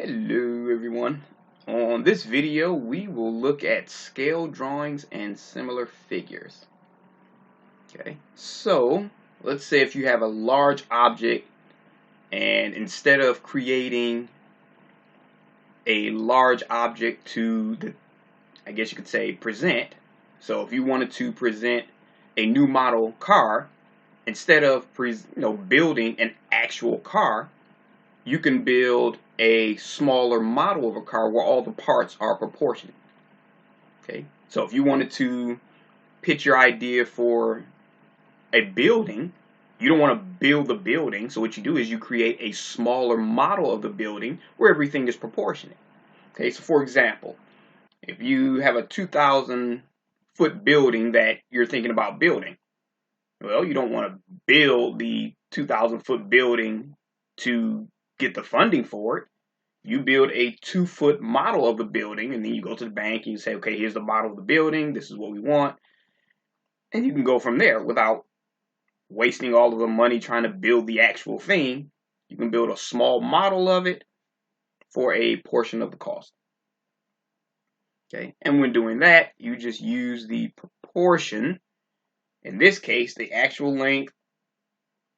Hello everyone. On this video we will look at scale drawings and similar figures. Okay, so let's say if you have a large object and instead of creating a large object to I guess you could say present, so if you wanted to present a new model car, instead of building an actual car, you can build a smaller model of a car where all the parts are proportionate. Okay, so if you wanted to pitch your idea for a building, you don't want to build the building, so what you do is you create a smaller model of the building where everything is proportionate. Okay, so for example, if you have a 2,000-foot building that you're thinking about building, well, you don't want to build the 2,000-foot building to get the funding for it. You build a 2-foot model of the building, and then you go to the bank and you say, okay, here's the model of the building, this is what we want, and you can go from there without wasting all of the money trying to build the actual thing. You can build a small model of it for a portion of the cost. Okay, and when doing that, you just use the proportion. In this case, the actual length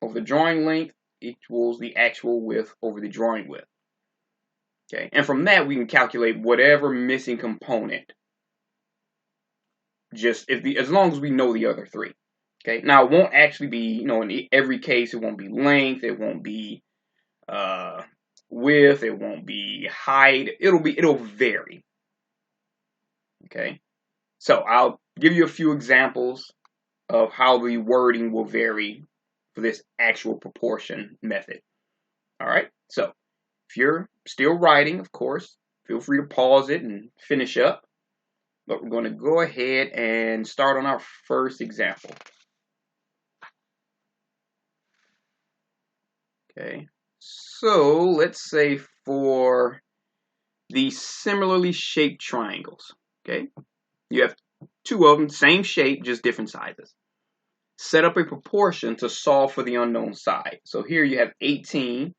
over the drawing length equals the actual width over the drawing width. Okay, and from that we can calculate whatever missing component. As long as we know the other three. Okay, now it won't actually be, in every case it won't be length, it won't be width, it won't be height. It'll vary. Okay, so I'll give you a few examples of how the wording will vary for this actual proportion method. All right, so if you're still writing, of course, feel free to pause it and finish up. But we're going to go ahead and start on our first example. Okay, so let's say for the similarly shaped triangles, okay, you have two of them, same shape, just different sizes. Set up a proportion to solve for the unknown side. So here you have 18,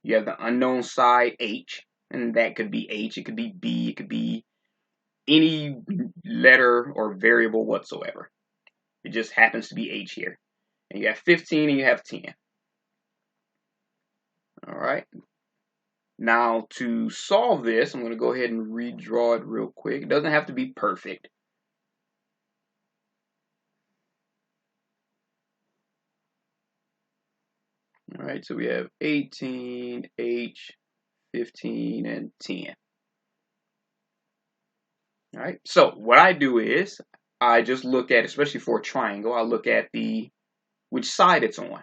you have the unknown side h, and that could be h, it could be b, it could be any letter or variable whatsoever. It just happens to be h here. And you have 15 and you have 10. All right. Now to solve this, I'm going to go ahead and redraw it real quick. It doesn't have to be perfect. All right, so we have 18, h, 15, and 10. All right, so what I do is I just look at, especially for a triangle, I look at which side it's on.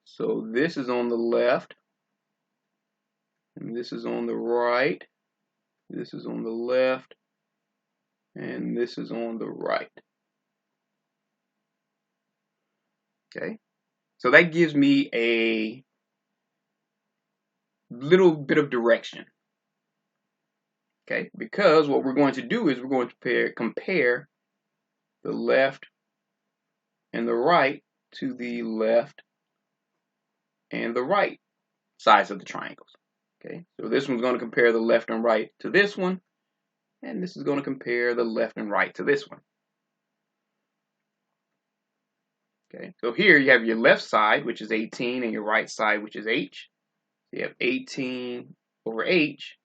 So this is on the left, and this is on the right, this is on the left, and this is on the right. Okay, so that gives me a little bit of direction. Okay, because what we're going to do is we're going to compare the left and the right to the left and the right sides of the triangles. Okay, so this one's going to compare the left and right to this one, and this is going to compare the left and right to this one. Okay, so here you have your left side, which is 18, and your right side, which is h. So you have 18 over h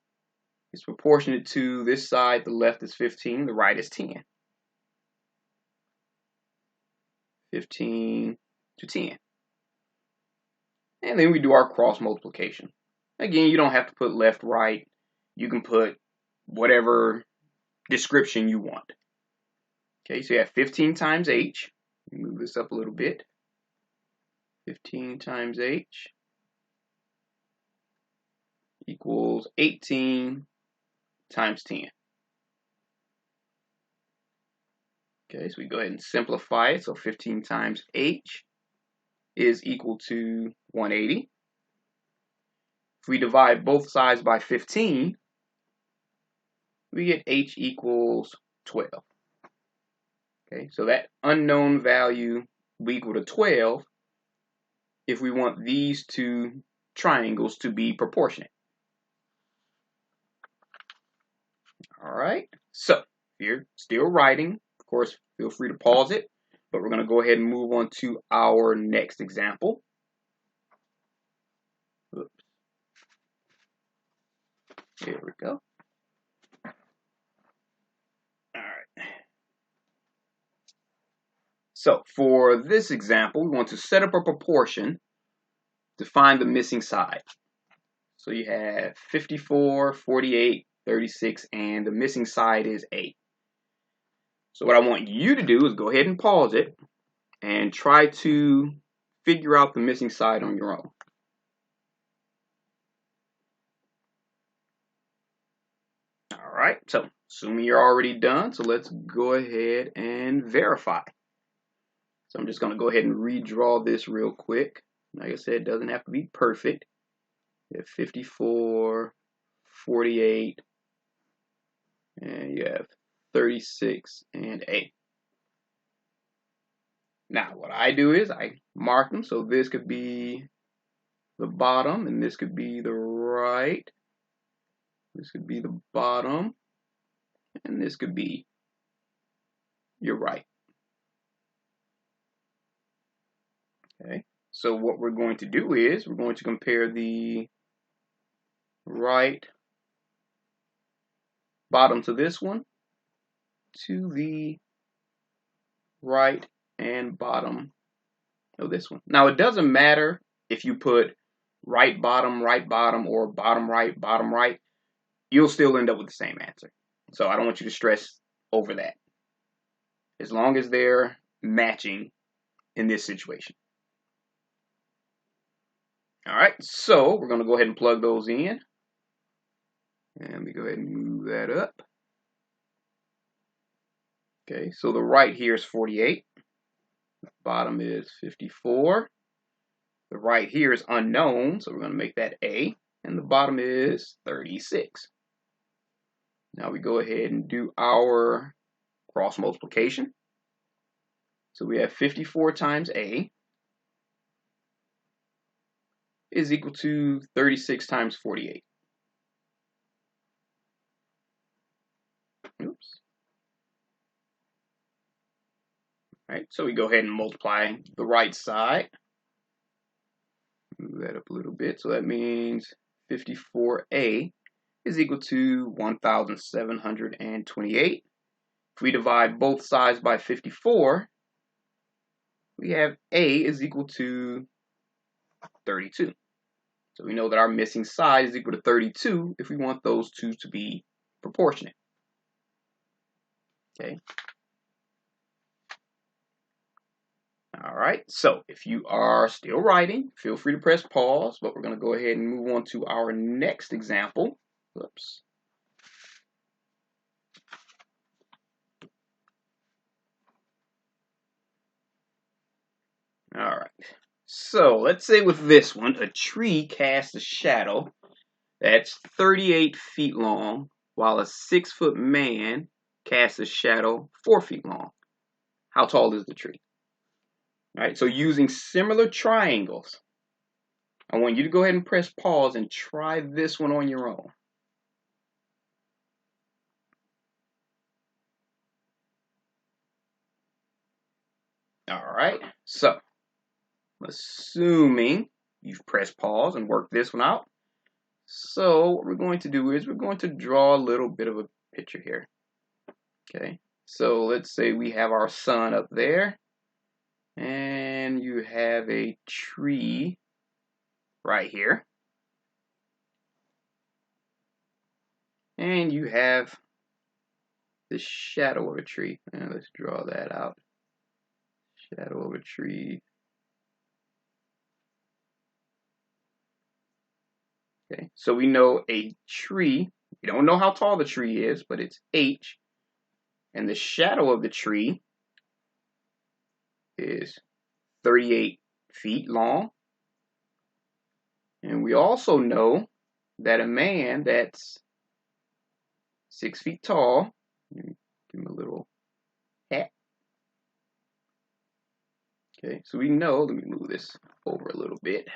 is proportionate to this side. The left is 15, the right is 10. 15 to 10. And then we do our cross multiplication. Again, you don't have to put left, right. You can put whatever description you want. Okay, so you have 15 times h. Move this up a little bit. 15 times h equals 18 times 10. Okay, so we go ahead and simplify it. So 15 times h is equal to 180. If we divide both sides by 15, we get h equals 12. Okay, so that unknown value will be equal to 12 if we want these two triangles to be proportionate. All right. So if you're still writing, of course, feel free to pause it. But we're going to go ahead and move on to our next example. Oops. Here we go. All right. So for this example, we want to set up a proportion to find the missing side. So you have 54, 48, 36, and the missing side is 8. So what I want you to do is go ahead and pause it and try to figure out the missing side on your own. All right, so assuming you're already done, so let's go ahead and verify. So I'm just going to go ahead and redraw this real quick. Like I said, it doesn't have to be perfect. You have 54, 48, and you have 36 and 8. Now, what I do is I mark them. So this could be the bottom, and this could be the right. This could be the bottom, and this could be your right. Okay. So what we're going to do is we're going to compare the right bottom to this one to the right and bottom of this one. Now, it doesn't matter if you put right, bottom, or bottom, right. You'll still end up with the same answer. So I don't want you to stress over that. As long as they're matching in this situation. All right, so we're going to go ahead and plug those in. And let me go ahead and move that up. Okay, so the right here is 48. The bottom is 54. The right here is unknown, so we're going to make that A. And the bottom is 36. Now we go ahead and do our cross multiplication. So we have 54 times A is equal to 36 times 48. Oops. All right, so we go ahead and multiply the right side. Move that up a little bit. So that means 54A is equal to 1,728. If we divide both sides by 54, we have A is equal to 32. So we know that our missing side is equal to 32 if we want those two to be proportionate. Okay. All right, so if you are still writing, feel free to press pause, but we're going to go ahead and move on to our next example. Oops. All right, so let's say with this one, a tree casts a shadow that's 38 feet long, while a 6-foot man casts a shadow 4 feet long. How tall is the tree? All right, so using similar triangles, I want you to go ahead and press pause and try this one on your own. All right, so assuming you've pressed pause and worked this one out. So what we're going to do is we're going to draw a little bit of a picture here. Okay, so let's say we have our sun up there, and you have a tree right here. And you have the shadow of a tree. And let's draw that out. Shadow of a tree. Okay, so we know a tree. We don't know how tall the tree is, but it's H. And the shadow of the tree is 38 feet long. And we also know that a man that's 6 feet tall, give him a little hat. Okay, so we know, let me move this over a little bit,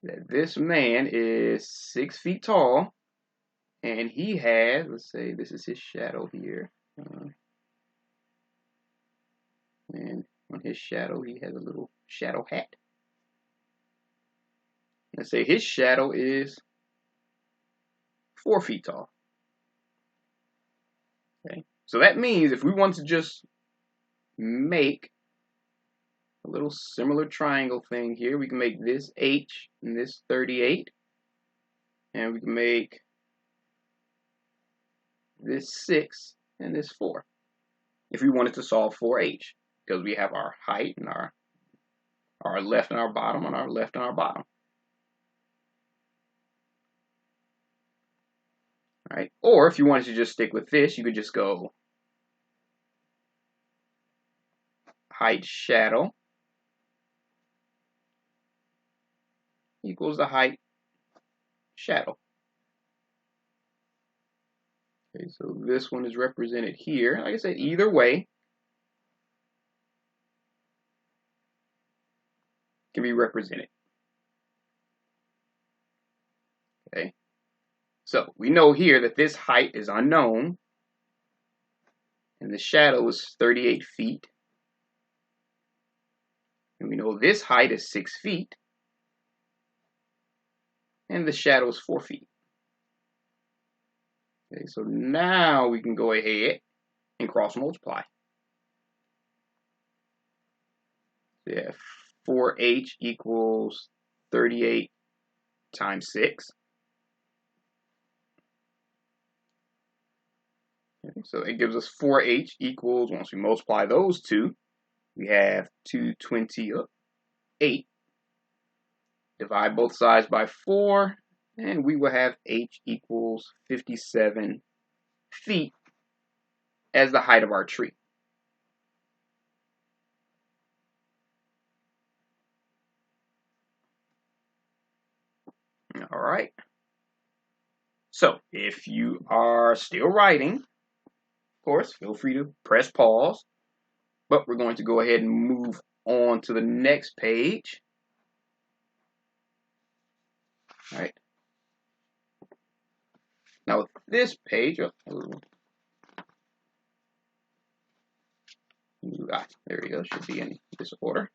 that this man is 6 feet tall And he has, let's say this is his shadow here. And on his shadow, he has a little shadow hat. Let's say his shadow is 4 feet tall. Okay, so that means if we want to just make a little similar triangle thing here, we can make this H and this 38, and we can make this 6 and this 4 if we wanted to solve for H, because we have our height and our left and our bottom and our left and our bottom. All right, or if you wanted to just stick with this, you could just go height shadow equals the height shadow. Okay, so this one is represented here. Like I said, either way can be represented. Okay, so we know here that this height is unknown, and the shadow is 38 feet. And we know this height is 6 feet, and the shadow is 4 feet. Okay, so now we can go ahead and cross multiply. So yeah, 4h equals 38 times 6. Okay, so it gives us 4h equals, once we multiply those two, we have 228. Divide both sides by 4, and we will have h equals 57 feet as the height of our tree. All right. So if you are still writing, of course, feel free to press pause, but we're going to go ahead and move on to the next page. All right. Now with this page, there we go, should be in this order.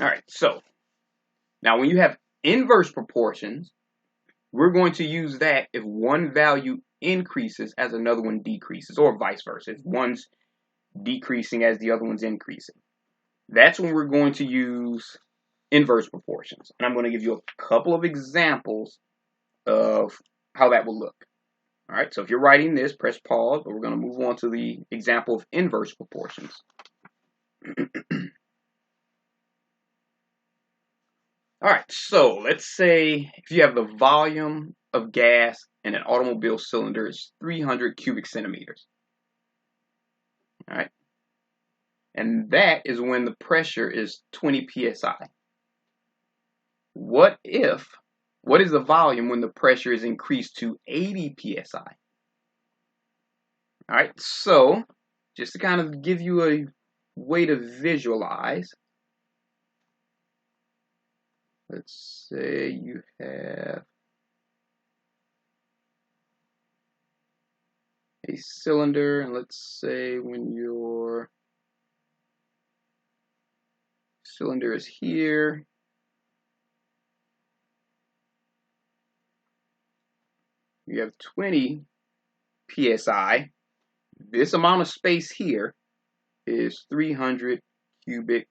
All right, so now when you have inverse proportions, we're going to use that if one value increases as another one decreases, or vice versa. If one's decreasing as the other one's increasing, that's when we're going to use inverse proportions. And I'm going to give you a couple of examples of how that will look. All right, so if you're writing this, press pause, but we're going to move on to the example of inverse proportions. All right, so let's say if you have the volume of gas in an automobile cylinder is 300 cubic centimeters. All right, and that is when the pressure is 20 psi. What is the volume when the pressure is increased to 80 psi? All right, so just to kind of give you a way to visualize, let's say you have a cylinder, and let's say when your cylinder is here, you have 20 psi. This amount of space here is 300 cubic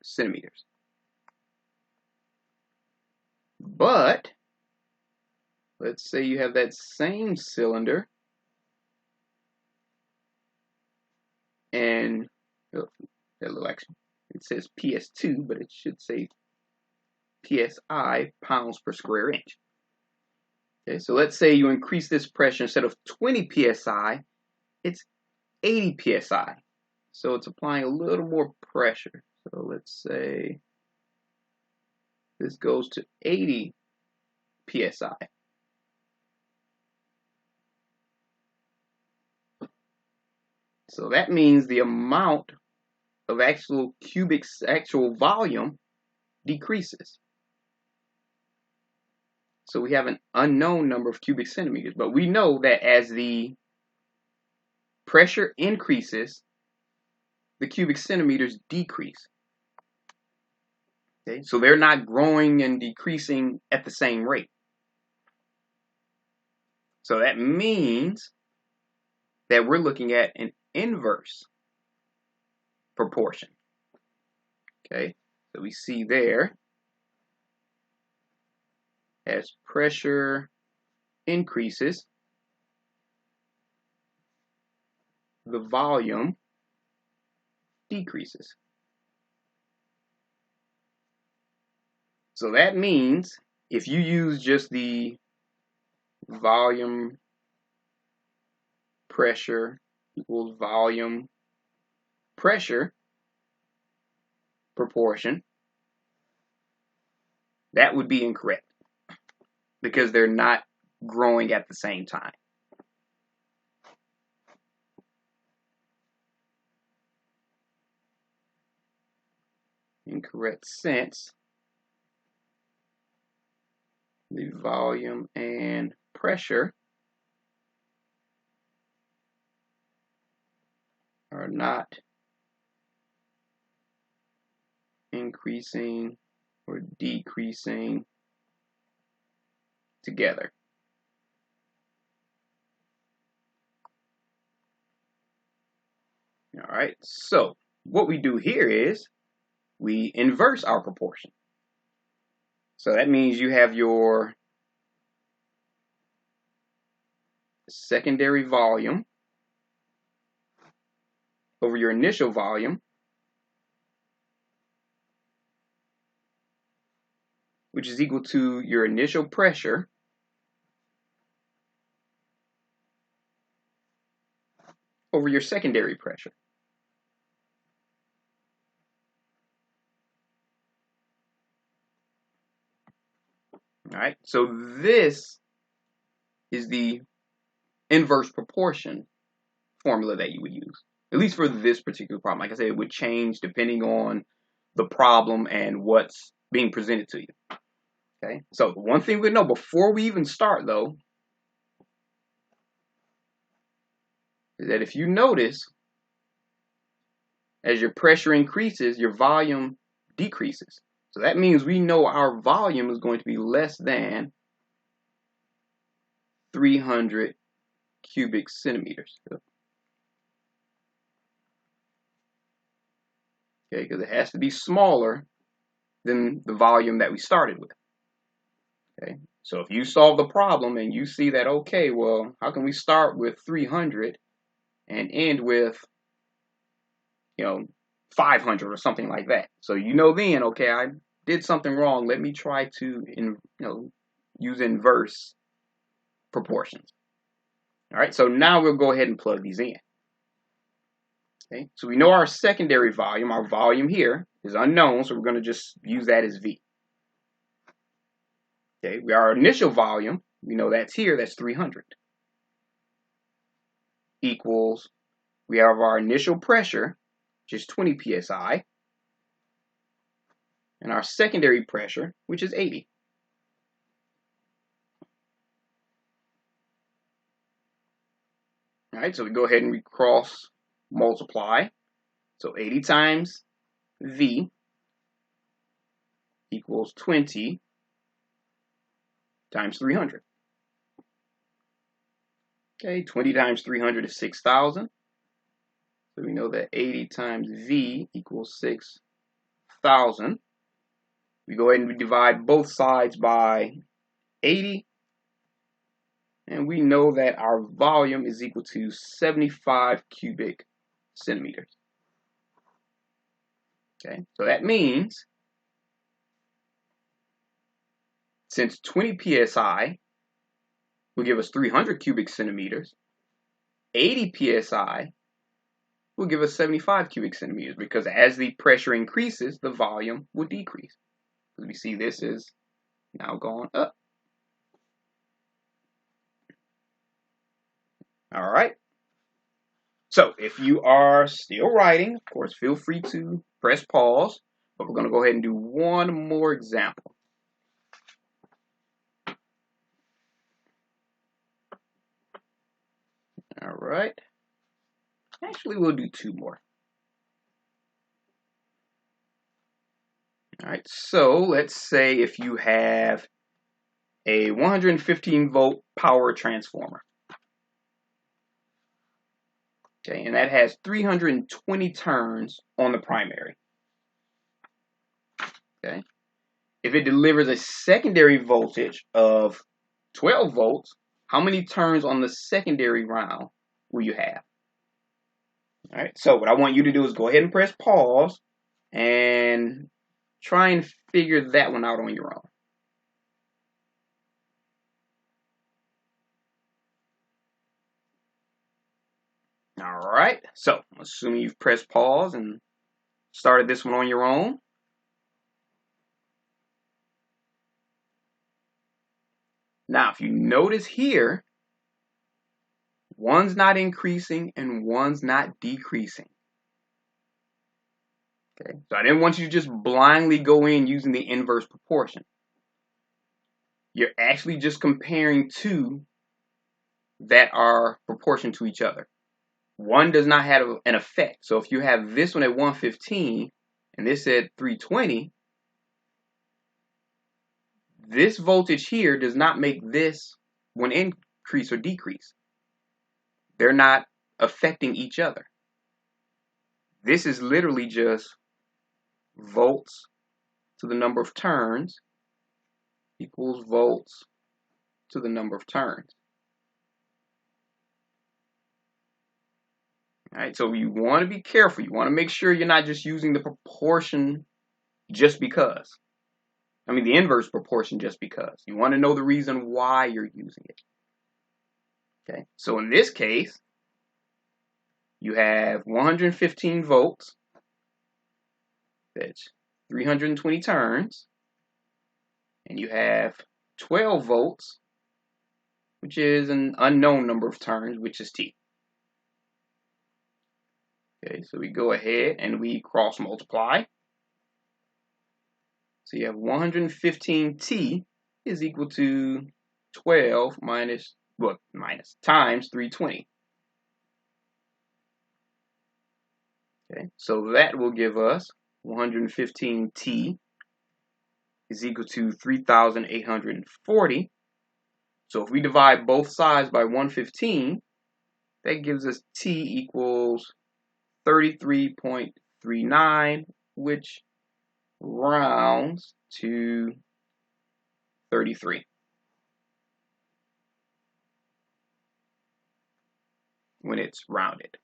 centimeters. But let's say you have that same cylinder, and that little action, it says PS2, but it should say PSI, pounds per square inch. Okay, so let's say you increase this pressure, instead of 20 psi, it's 80 psi. So it's applying a little more pressure. So let's say this goes to 80 psi. So that means the amount of actual volume decreases. So we have an unknown number of cubic centimeters, but we know that as the pressure increases, the cubic centimeters decrease. Okay, so they're not growing and decreasing at the same rate. So that means that we're looking at an inverse proportion. Okay, so we see there, as pressure increases, the volume decreases. So that means if you use just the volume pressure equals volume pressure proportion, that would be incorrect because they're not growing at the same time. Incorrect sense, the volume and pressure are not increasing or decreasing together. All right, so what we do here is we inverse our proportion. So that means you have your secondary volume over your initial volume, which is equal to your initial pressure over your secondary pressure. All right, so this is the inverse proportion formula that you would use, at least for this particular problem. Like I said, it would change depending on the problem and what's being presented to you. Okay, so one thing we know before we even start, though, is that if you notice, as your pressure increases, your volume decreases. So that means we know our volume is going to be less than 300 cubic centimeters. Okay, because it has to be smaller than the volume that we started with. Okay, so if you solve the problem and you see that, okay, well, how can we start with 300 and end with, 500 or something like that? So then, okay, I did something wrong. Let me try to, use inverse proportions. All right, so now we'll go ahead and plug these in. Okay, so we know our secondary volume, our volume here is unknown, so we're going to just use that as V. Okay, our initial volume, we know that's here, that's 300. Equals, we have our initial pressure, which is 20 psi, and our secondary pressure, which is 80. All right, so we go ahead and we cross multiply. So 80 times V equals 20 times 300. Okay, 20 times 300 is 6,000. So we know that 80 times V equals 6,000. We go ahead and we divide both sides by 80. And we know that our volume is equal to 75 cubic centimeters. Okay, so that means since 20 psi will give us 300 cubic centimeters, 80 psi will give us 75 cubic centimeters, because as the pressure increases, the volume will decrease. As we see, this is now going up. All right. So if you are still writing, of course, feel free to press pause, but we're going to go ahead and do one more example. All right. Actually, we'll do 2 more. All right, so let's say if you have a 115 volt power transformer. Okay, and that has 320 turns on the primary. Okay. If it delivers a secondary voltage of 12 volts, how many turns on the secondary round will you have? All right, so what I want you to do is go ahead and press pause and try and figure that one out on your own. All right, so assuming you've pressed pause and started this one on your own. Now, if you notice here, one's not increasing and one's not decreasing. Okay, so I didn't want you to just blindly go in using the inverse proportion. You're actually just comparing two that are proportional to each other. One does not have an effect. So if you have this one at 115 and this at 320, this voltage here does not make this one increase or decrease. They're not affecting each other. This is literally just volts to the number of turns equals volts to the number of turns. All right, so you want to be careful. You want to make sure you're not just using the proportion just because. I mean, the inverse proportion just because. You want to know the reason why you're using it. Okay, so in this case, you have 115 volts. That's 320 turns. And you have 12 volts, which is an unknown number of turns, which is T. Okay, so we go ahead and we cross multiply. So you have 115T is equal to 12 times 320. Okay, so that will give us 115T is equal to 3,840. So if we divide both sides by 115, that gives us T equals 33.39, which rounds to 33 when it's rounded.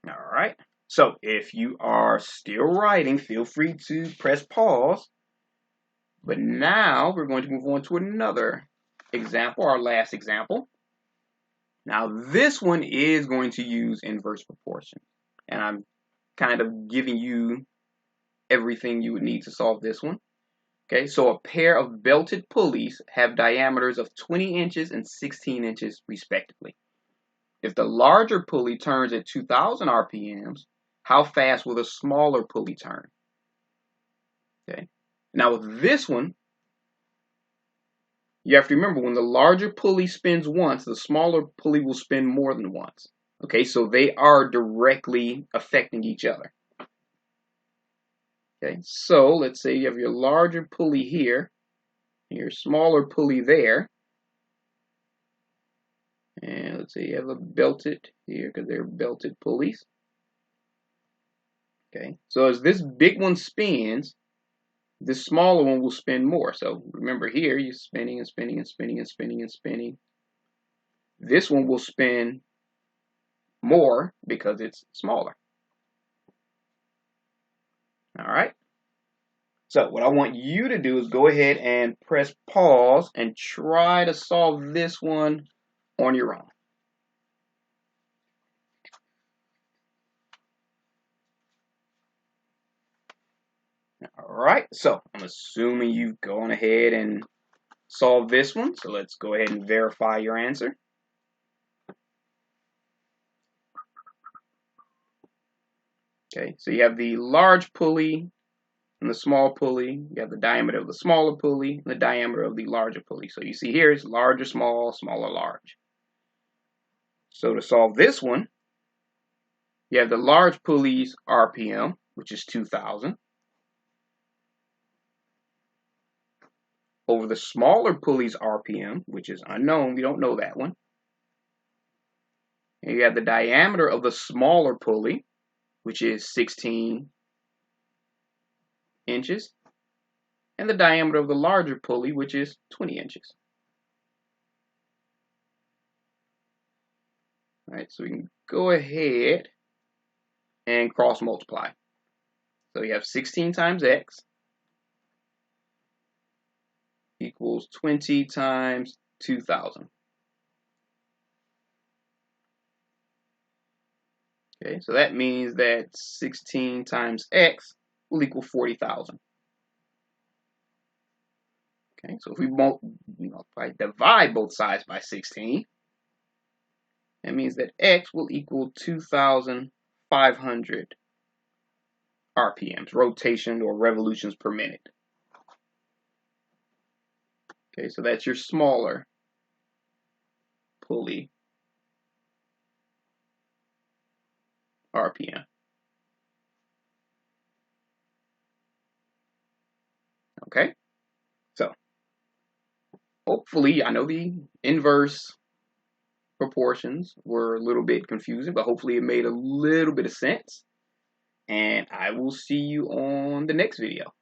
All right, so if you are still writing, feel free to press pause. But now we're going to move on to another example, our last example. Now this one is going to use inverse proportion. And I'm kind of giving you everything you would need to solve this one. Okay, so a pair of belted pulleys have diameters of 20 inches and 16 inches respectively. If the larger pulley turns at 2,000 RPMs, how fast will the smaller pulley turn? Okay, now with this one, you have to remember when the larger pulley spins once, the smaller pulley will spin more than once. Okay, so they are directly affecting each other. Okay, so let's say you have your larger pulley here, and your smaller pulley there. And let's say you have a belted here because they're belted pulleys. Okay, so as this big one spins, this smaller one will spin more. So remember here, you're spinning and spinning and spinning and spinning and spinning. This one will spin more because it's smaller. All right. So what I want you to do is go ahead and press pause and try to solve this one on your own. All right, so I'm assuming you've gone ahead and solved this one. So let's go ahead and verify your answer. Okay, so you have the large pulley and the small pulley. You have the diameter of the smaller pulley and the diameter of the larger pulley. So you see here it's larger, small, smaller, large. So to solve this one, you have the large pulley's RPM, which is 2,000, over the smaller pulley's RPM, which is unknown. We don't know that one. And you have the diameter of the smaller pulley, which is 16 inches, and the diameter of the larger pulley, which is 20 inches. All right, so we can go ahead and cross multiply. So you have 16 times x equals 20 times 2,000. Okay, so that means that 16 times x will equal 40,000. Okay, so if we divide both sides by 16, that means that x will equal 2,500 RPMs, rotation or revolutions per minute. Okay, so that's your smaller pulley RPM. Okay, so hopefully, I know the inverse proportions were a little bit confusing, but hopefully it made a little bit of sense. And I will see you on the next video.